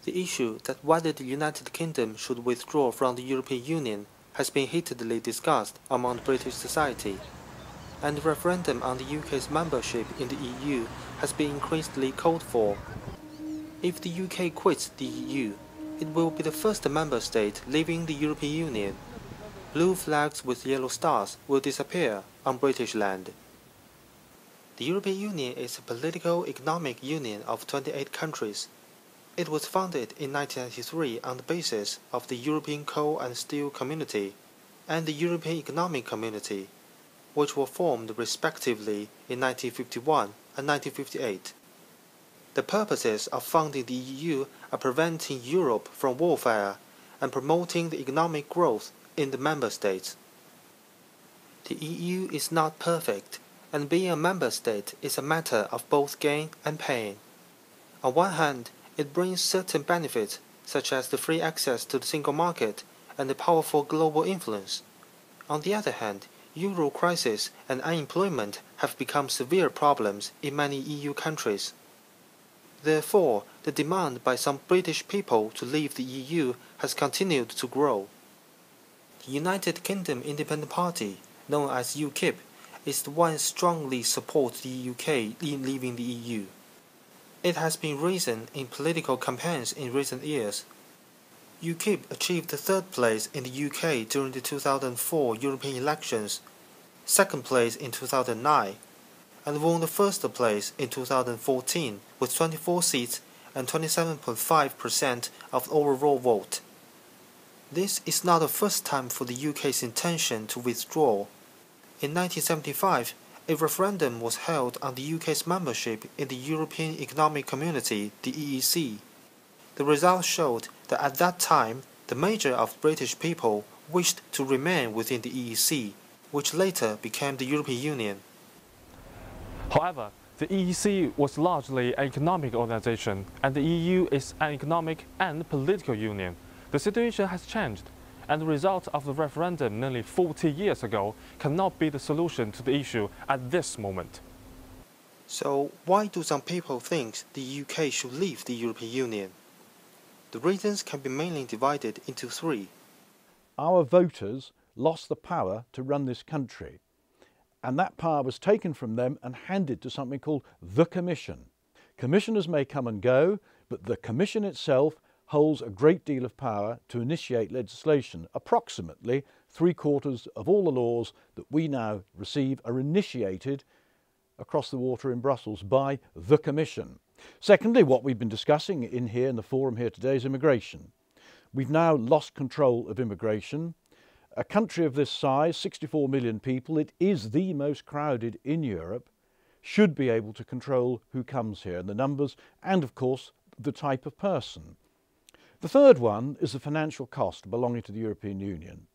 The issue that whether the United Kingdom should withdraw from the European Union has been heatedly discussed among British society, and the referendum on the UK's membership in the EU has been increasingly called for. If the UK quits the EU, it will be the first member state leaving the European Union. Blue flags with yellow stars will disappear on British land. The European Union is a political economic union of 28 countries. It was founded in 1993 on the basis of the European Coal and Steel Community and the European Economic Community, which were formed respectively in 1951 and 1958. The purposes of founding the EU are preventing Europe from warfare and promoting the economic growth in the member states. The EU is not perfect, and being a member state is a matter of both gain and pain. On one hand, it brings certain benefits, such as the free access to the single market and the powerful global influence. On the other hand, euro crisis and unemployment have become severe problems in many EU countries. Therefore, the demand by some British people to leave the EU has continued to grow. The United Kingdom Independent Party, known as UKIP, is the one strongly supports the UK in leaving the EU. It has been risen in political campaigns in recent years. UKIP achieved third place in the UK during the 2004 European elections, second place in 2009, and won the first place in 2014 with 24 seats and 27.5% of the overall vote. This is not the first time for the UK's intention to withdraw. In 1975, a referendum was held on the UK's membership in the European Economic Community, the EEC. The results showed that at that time, the majority of British people wished to remain within the EEC, which later became the European Union. However, the EEC was largely an economic organization, and the EU is an economic and political union. The situation has changed, and the result of the referendum nearly 40 years ago cannot be the solution to the issue at this moment. So why do some people think the UK should leave the European Union? The reasons can be mainly divided into three. Our voters lost the power to run this country, and that power was taken from them and handed to something called the Commission. Commissioners may come and go, but the Commission itself holds a great deal of power to initiate legislation. Approximately 3/4 of all the laws that we now receive are initiated across the water in Brussels by the Commission. Secondly, what we've been discussing in the forum here today is immigration. We've now lost control of immigration. A country of this size, 64 million people, it is the most crowded in Europe, should be able to control who comes here, and the numbers, and of course, the type of person. The third one is the financial cost belonging to the European Union.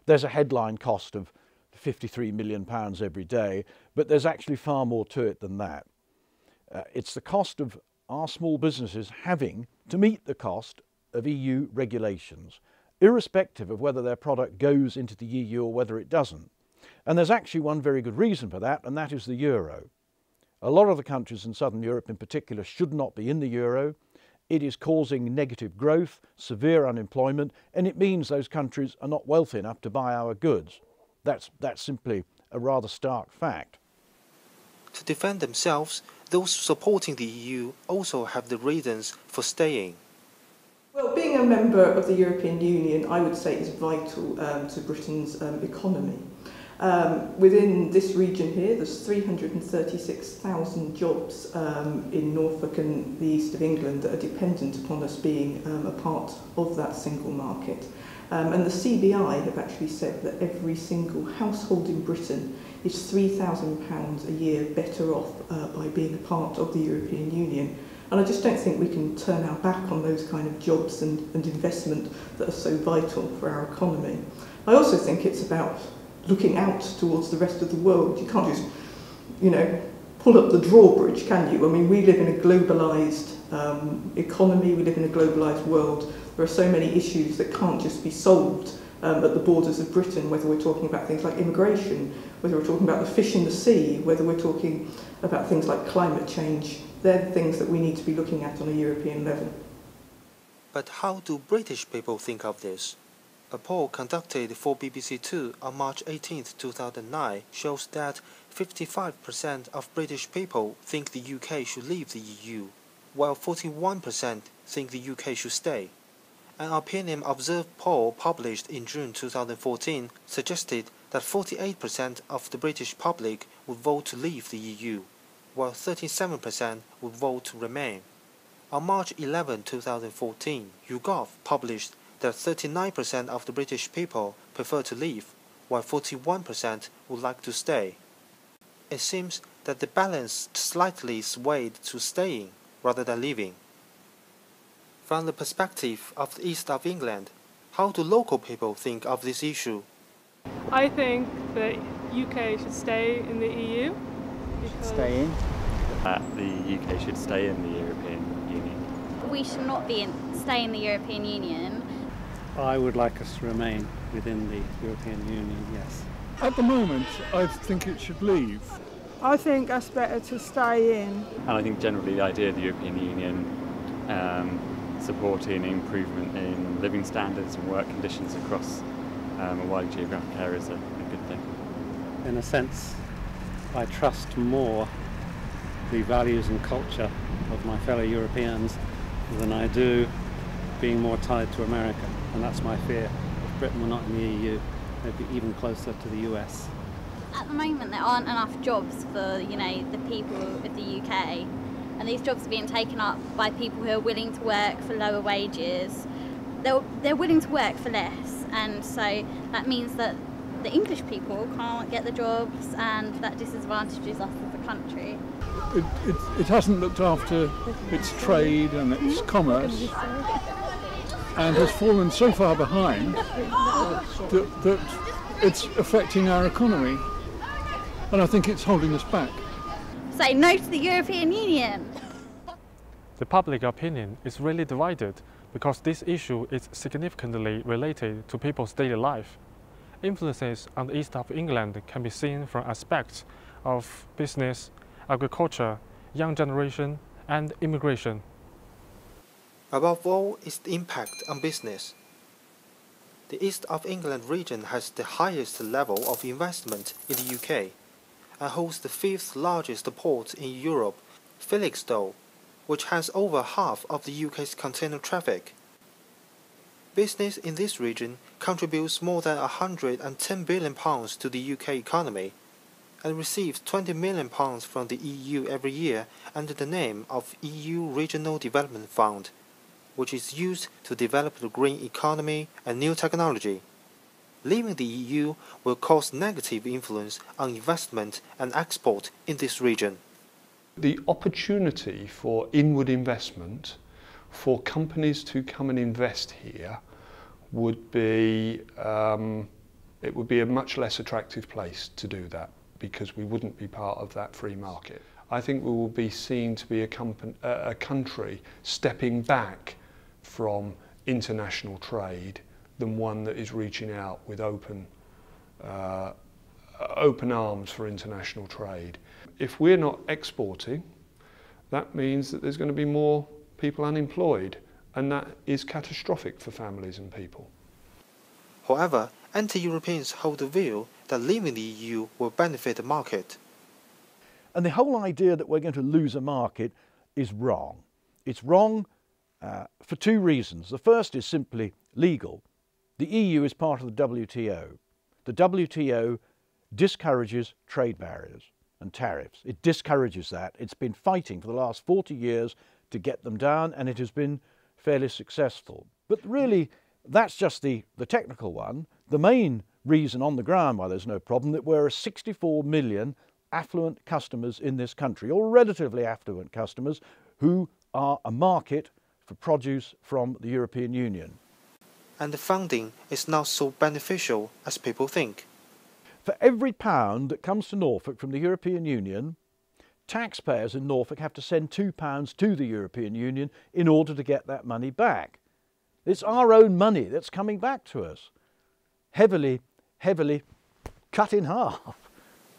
There's a headline cost of £53 million every day, but there's actually far more to it than that. It's the cost of our small businesses having to meet the cost of EU regulations, irrespective of whether their product goes into the EU or whether it doesn't. And there's actually one very good reason for that, and that is the euro. A lot of the countries in southern Europe in particular should not be in the euro. It is causing negative growth, severe unemployment, and it means those countries are not wealthy enough to buy our goods. That's simply a rather stark fact. To defend themselves, those supporting the EU also have the reasons for staying. Well, being a member of the European Union, I would say, is vital to Britain's economy. Within this region here, there's 336,000 jobs in Norfolk and the east of England that are dependent upon us being a part of that single market. And the CBI have actually said that every single household in Britain is £3,000 a year better off by being a part of the European Union. And I just don't think we can turn our back on those kind of jobs and investment that are so vital for our economy. I also think it's about looking out towards the rest of the world. You can't just, pull up the drawbridge, can you? I mean, we live in a globalised economy, we live in a globalised world. There are so many issues that can't just be solved at the borders of Britain, whether we're talking about things like immigration, whether we're talking about the fish in the sea, whether we're talking about things like climate change. They're the things that we need to be looking at on a European level. But how do British people think of this? A poll conducted for BBC Two on March 18, 2009 shows that 55% of British people think the UK should leave the EU, while 41% think the UK should stay. An Opinion Observed poll published in June 2014 suggested that 48% of the British public would vote to leave the EU, while 37% would vote to remain. On March 11, 2014, YouGov published that 39% of the British people prefer to leave, while 41% would like to stay. It seems that the balance slightly swayed to staying rather than leaving. From the perspective of the East of England, how do local people think of this issue? I think the UK should stay in the EU. Stay in? The UK should stay in the European Union. We should not stay in the European Union. I would like us to remain within the European Union, yes. At the moment, I think it should leave. I think it's better to stay in. And I think generally the idea of the European Union supporting improvement in living standards and work conditions across a wide geographic area is a good thing. In a sense, I trust more the values and culture of my fellow Europeans than I do being more tied to America. And that's my fear. If Britain were not in the EU, they'd be even closer to the US. At the moment, there aren't enough jobs for, the people of the UK. And these jobs are being taken up by people who are willing to work for lower wages. They're willing to work for less, and so that means that the English people can't get the jobs, and that disadvantages us as a country. It hasn't looked after its trade and its commerce, and has fallen so far behind that it's affecting our economy, and I think it's holding us back. Say no to the European Union! The public opinion is really divided because this issue is significantly related to people's daily life. Influences on the East of England can be seen from aspects of business, agriculture, young generation, and immigration. Above all is the impact on business. The East of England region has the highest level of investment in the UK and holds the 5th largest port in Europe, Felixstowe, which has over half of the UK's container traffic. Business in this region contributes more than £110 billion to the UK economy and receives £20 million from the EU every year under the name of EU Regional Development Fund, which is used to develop the green economy and new technology. Leaving the EU will cause negative influence on investment and export in this region. The opportunity for inward investment, for companies to come and invest here, would be it would be a much less attractive place to do that because we wouldn't be part of that free market. I think we will be seen to be a country stepping back from international trade than one that is reaching out with open arms for international trade. If we're not exporting, that means that there's going to be more people unemployed, and that is catastrophic for families and people. However, anti-Europeans hold the view that leaving the EU will benefit the market. And the whole idea that we're going to lose a market is wrong. It's wrong for two reasons. The first is simply legal. The EU is part of the WTO. The WTO discourages trade barriers and tariffs. It discourages that. It's been fighting for the last 40 years to get them down, and it has been fairly successful. But really, that's just the technical one. The main reason on the ground why there's no problem that we're 64 million affluent customers in this country, or relatively affluent customers, who are a market for produce from the European Union. And the funding is not so beneficial as people think. For every pound that comes to Norfolk from the European Union, taxpayers in Norfolk have to send £2 to the European Union in order to get that money back. It's our own money that's coming back to us, heavily cut in half.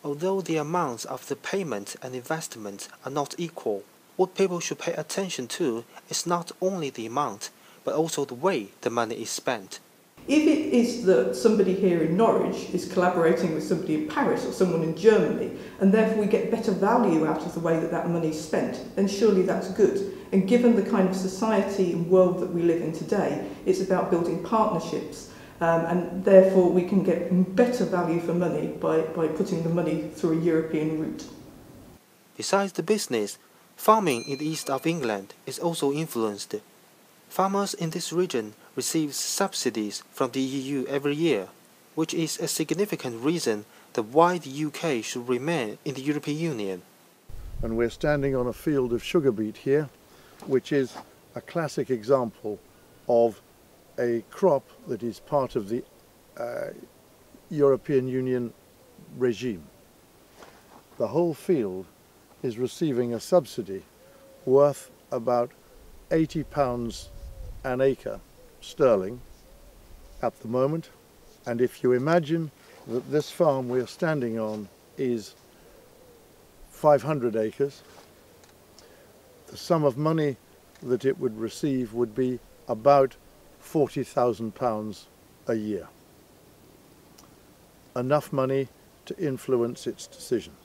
Although the amounts of the payment and investment are not equal, what people should pay attention to is not only the amount, but also the way the money is spent. If it is that somebody here in Norwich is collaborating with somebody in Paris or someone in Germany, and therefore we get better value out of the way that that money is spent, then surely that's good. And given the kind of society and world that we live in today, it's about building partnerships, and therefore we can get better value for money by putting the money through a European route. Besides the business, farming in the east of England is also influenced. Farmers in this region receive subsidies from the EU every year, which is a significant reason that why the UK should remain in the European Union. And we're standing on a field of sugar beet here, which is a classic example of a crop that is part of the European Union regime. The whole field is receiving a subsidy worth about £80 an acre sterling at the moment, and if you imagine that this farm we're standing on is 500 acres, the sum of money that it would receive would be about £40,000 a year. Enough money to influence its decisions.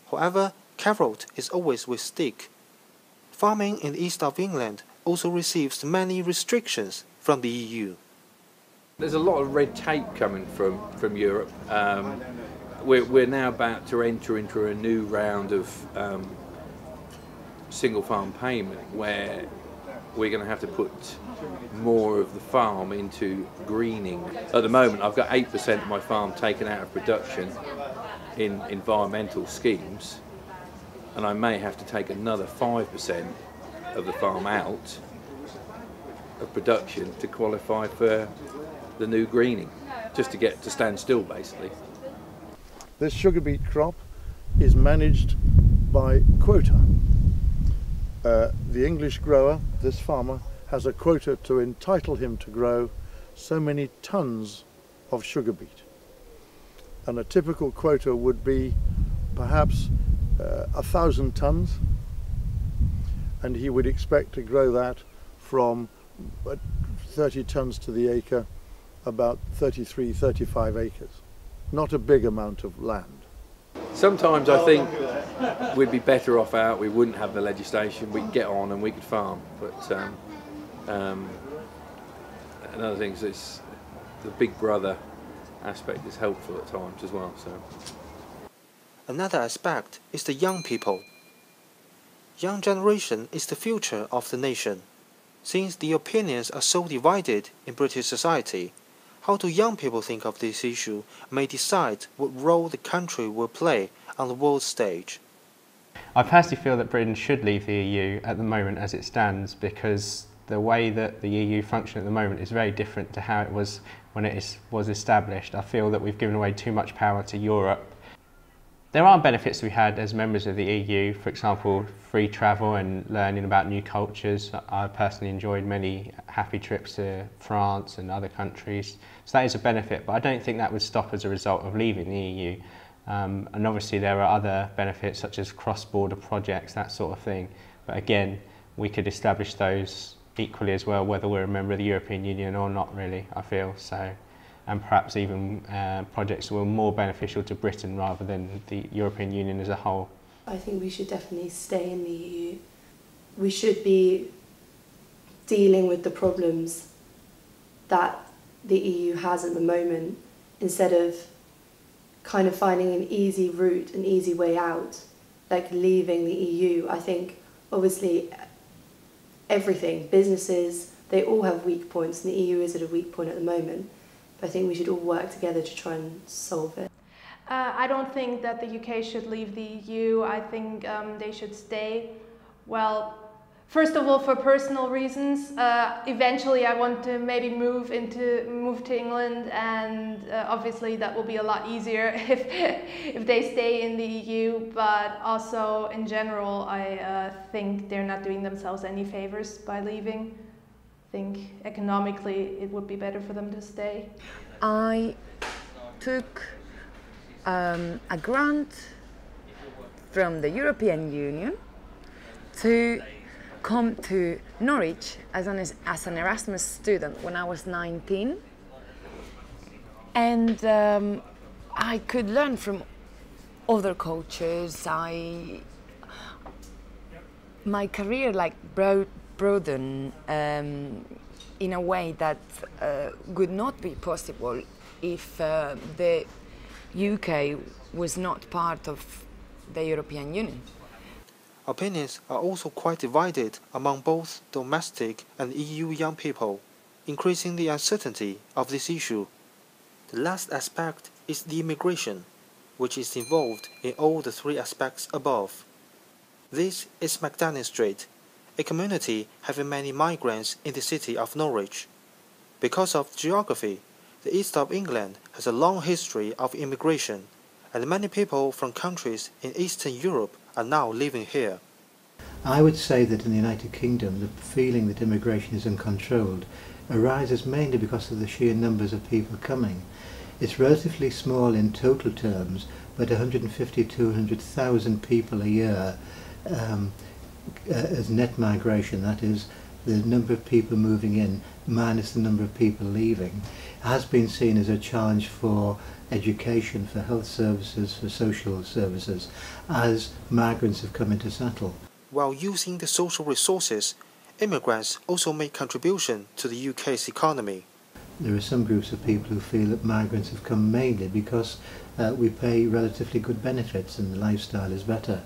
However, carrot is always with stick. Farming in the east of England also receives many restrictions from the EU. There's a lot of red tape coming from Europe. We're now about to enter into a new round of single farm payment where we're going to have to put more of the farm into greening. At the moment I've got 8% of my farm taken out of production in environmental schemes, and I may have to take another 5% of the farm out of production to qualify for the new greening, just to get to stand still basically. This sugar beet crop is managed by quota. The English grower, this farmer, has a quota to entitle him to grow so many tons of sugar beet. And a typical quota would be perhaps 1,000 tons, and he would expect to grow that from 30 tons to the acre, about 33, 35 acres. Not a big amount of land. Sometimes I think we'd be better off out, we wouldn't have the legislation, we could get on and we could farm. But another thing is the big brother aspect is helpful at times as well. So. Another aspect is the young people. Young generation is the future of the nation. Since the opinions are so divided in British society, how do young people think of this issue may decide what role the country will play on the world stage. I personally feel that Britain should leave the EU at the moment as it stands, because the way that the EU functions at the moment is very different to how it was when it was established. I feel that we've given away too much power to Europe. There are benefits we had as members of the EU, for example, free travel and learning about new cultures. I personally enjoyed many happy trips to France and other countries, so that is a benefit, but I don't think that would stop as a result of leaving the EU. And obviously there are other benefits such as cross-border projects, that sort of thing, but again, we could establish those equally as well, whether we're a member of the European Union or not, really, I feel. So. And perhaps even projects were more beneficial to Britain rather than the European Union as a whole. I think we should definitely stay in the EU. We should be dealing with the problems that the EU has at the moment, instead of kind of finding an easy route, an easy way out, like leaving the EU. I think obviously everything, businesses, they all have weak points, and the EU is at a weak point at the moment. I think we should all work together to try and solve it. I don't think that the UK should leave the EU. I think they should stay. Well, first of all, for personal reasons. Eventually, I want to maybe move to England, and obviously that will be a lot easier if they stay in the EU. But also, in general, I think they're not doing themselves any favors by leaving. I think economically it would be better for them to stay. I took a grant from the European Union to come to Norwich as an Erasmus student when I was 19, and I could learn from other cultures. My career broadened in a way that would not be possible if the UK was not part of the European Union. Opinions are also quite divided among both domestic and EU young people, increasing the uncertainty of this issue. The last aspect is the immigration, which is involved in all the three aspects above. This is Macdonald Street, a community having many migrants in the city of Norwich. Because of geography, the East of England has a long history of immigration, and many people from countries in Eastern Europe are now living here. I would say that in the United Kingdom, the feeling that immigration is uncontrolled arises mainly because of the sheer numbers of people coming. It's relatively small in total terms, but 150 to 200,000 people a year as net migration, that is, the number of people moving in minus the number of people leaving, has been seen as a challenge for education, for health services, for social services, as migrants have come in to settle. While using the social resources, immigrants also make contribution to the UK's economy. There are some groups of people who feel that migrants have come mainly because we pay relatively good benefits and the lifestyle is better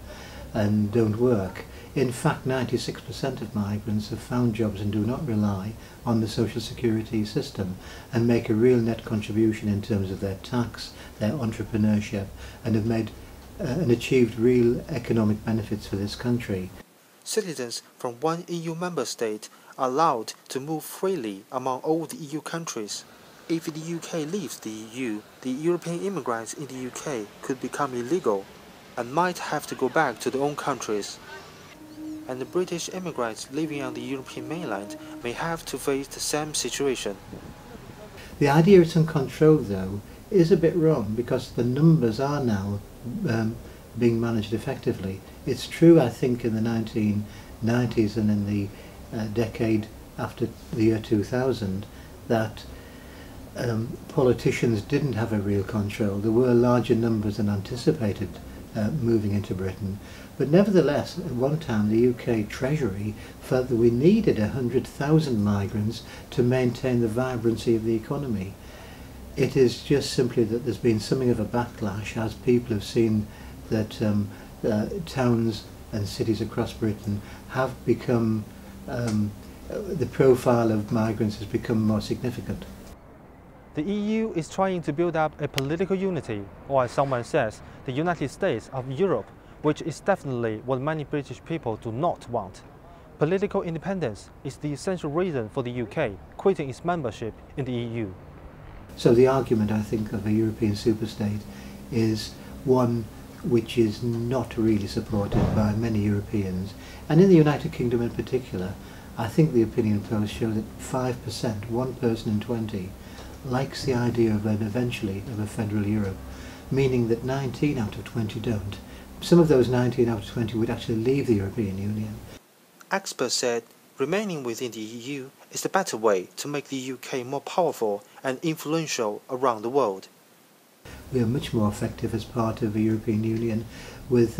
and don't work. In fact, 96% of migrants have found jobs and do not rely on the social security system and make a real net contribution in terms of their tax, their entrepreneurship, and have made and achieved real economic benefits for this country. Citizens from one EU member state are allowed to move freely among all the EU countries. If the UK leaves the EU, the European immigrants in the UK could become illegal and might have to go back to their own countries. And the British immigrants living on the European mainland may have to face the same situation. The idea it's uncontrolled, though, is a bit wrong because the numbers are now being managed effectively. It's true, I think, in the 1990s and in the decade after the year 2000 that politicians didn't have a real control. There were larger numbers than anticipated moving into Britain. But nevertheless, at one time the UK Treasury felt that we needed 100,000 migrants to maintain the vibrancy of the economy. It is just simply that there's been something of a backlash as people have seen that towns and cities across Britain have become, the profile of migrants has become more significant. The EU is trying to build up a political unity, or as someone says, the United States of Europe, which is definitely what many British people do not want. Political independence is the essential reason for the UK quitting its membership in the EU. So the argument, I think, of a European superstate is one which is not really supported by many Europeans. And in the United Kingdom in particular, I think the opinion polls show that 5%, 1 person in 20, likes the idea of eventually of a federal Europe, meaning that 19 out of 20 don't. Some of those 19 out of 20 would actually leave the European Union. Experts said remaining within the EU is the better way to make the UK more powerful and influential around the world. We are much more effective as part of the European Union with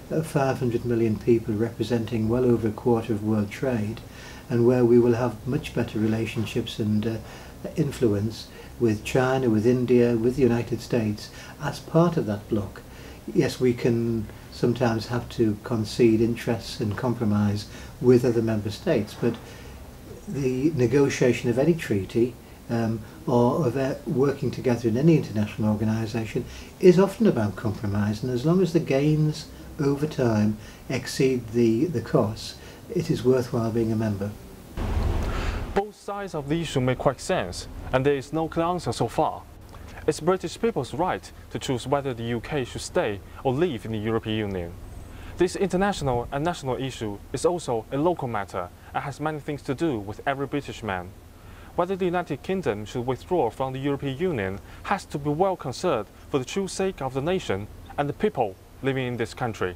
500 million people representing well over a quarter of world trade, and where we will have much better relationships and influence with China, with India, with the United States as part of that bloc. Yes, we can sometimes have to concede interests and compromise with other member states, but the negotiation of any treaty or of working together in any international organisation is often about compromise, and as long as the gains over time exceed the costs, it is worthwhile being a member. Both sides of the issue make quite sense, and there is no clear answer so far. It's British people's right to choose whether the UK should stay or leave in the European Union. This international and national issue is also a local matter and has many things to do with every British man. Whether the United Kingdom should withdraw from the European Union has to be well considered for the true sake of the nation and the people living in this country.